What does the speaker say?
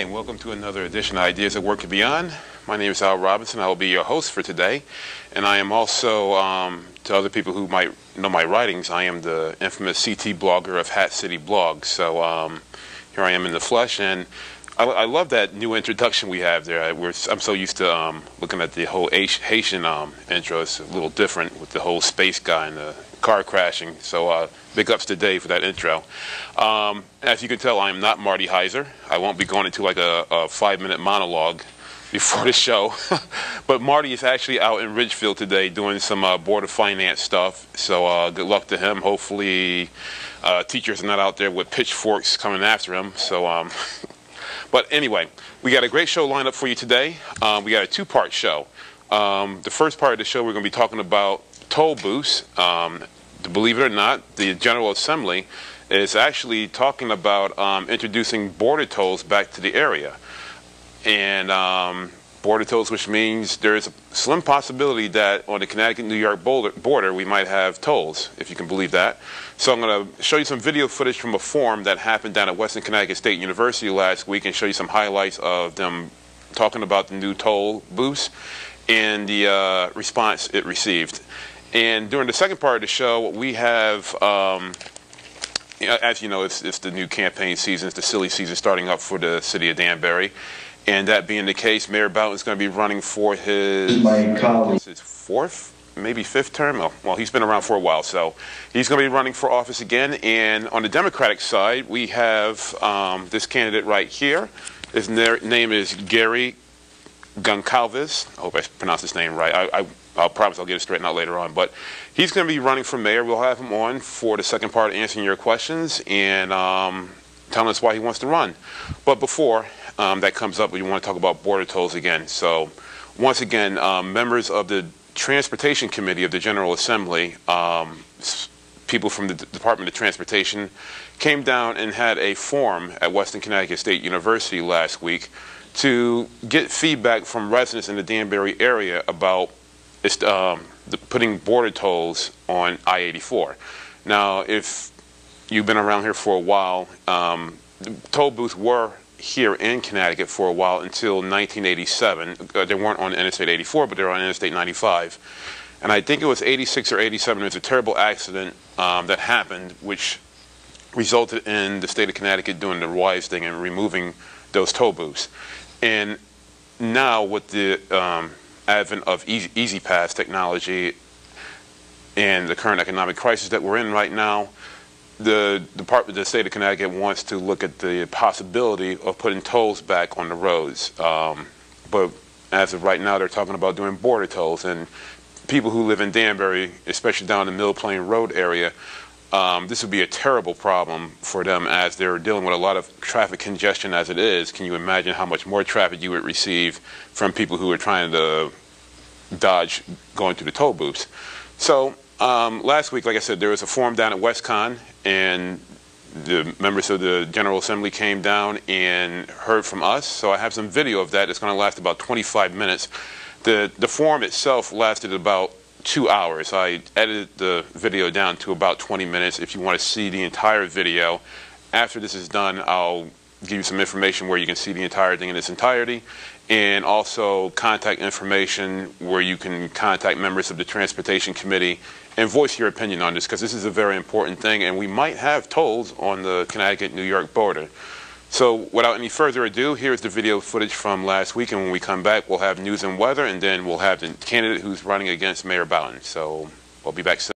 Hi, and welcome to another edition of Ideas at Work and Beyond. My name is Al Robinson. I will be your host for today. And I am also, to other people who might know my writings, I am the infamous CT blogger of Hat City Blog. So here I am in the flesh, and I love that new introduction we have there. I'm so used to looking at the whole Haitian intro. It's a little different with the whole space guy and the car crashing. So big ups to Dave for that intro. As you can tell, I am not Marty Heiser. I won't be going into like a 5-minute monologue before the show. But Marty is actually out in Ridgefield today doing some Board of Finance stuff. So good luck to him. Hopefully teachers are not out there with pitchforks coming after him. So, but anyway, we got a great show lined up for you today. We got a two-part show. The first part of the show, we're going to be talking about toll booths. Believe it or not, the General Assembly is actually talking about introducing border tolls back to the area. And border tolls, which means there is a slim possibility that on the Connecticut-New York border we might have tolls, if you can believe that. So I'm going to show you some video footage from a forum that happened down at Western Connecticut State University last week and show you some highlights of them talking about the new toll booths and the response it received. And during the second part of the show, we have, as you know, it's the new campaign season, it's the silly season starting up for the city of Danbury. And that being the case, Mayor Boughton is going to be running for his fourth, maybe fifth term. Well, he's been around for a while, so he's going to be running for office again. And on the Democratic side, we have this candidate right here. His name is Gary Goncalves. I hope I pronounced his name right. I'll promise I'll get it straightened out later on. But he's going to be running for mayor. We'll have him on for the second part, answering your questions and telling us why he wants to run. But before that comes up, we want to talk about border tolls again. So once again, members of the Transportation Committee of the General Assembly, people from the Department of Transportation, came down and had a forum at Western Connecticut State University last week to get feedback from residents in the Danbury area about putting border tolls on I-84. Now, if you've been around here for a while, toll booths were here in Connecticut for a while until 1987. They weren't on Interstate 84, but they were on Interstate 95. And I think it was 86 or 87, there was a terrible accident that happened, which resulted in the state of Connecticut doing the wise thing and removing those toll booths. And now with the advent of Easy Pass technology and the current economic crisis that we're in right now, the state of Connecticut wants to look at the possibility of putting tolls back on the roads. But as of right now, they're talking about doing border tolls. And people who live in Danbury, especially down the Mill Plain Road area, this would be a terrible problem for them as they're dealing with a lot of traffic congestion as it is. Can you imagine how much more traffic you would receive from people who are trying to dodge going through the toll booths? So last week, like I said, there was a forum down at WestCon, and the members of the General Assembly came down and heard from us. So I have some video of that. It's going to last about 25 minutes. The forum itself lasted about 2 hours. I edited the video down to about 20 minutes. If you want to see the entire video, after this is done, I'll give you some information where you can see the entire thing in its entirety, and also contact information where you can contact members of the Transportation Committee and voice your opinion on this, because this is a very important thing, and we might have tolls on the Connecticut-New York border. So without any further ado, here's the video footage from last week, and when we come back, we'll have news and weather, and then we'll have the candidate who's running against Mayor Boughton. So we'll be back soon.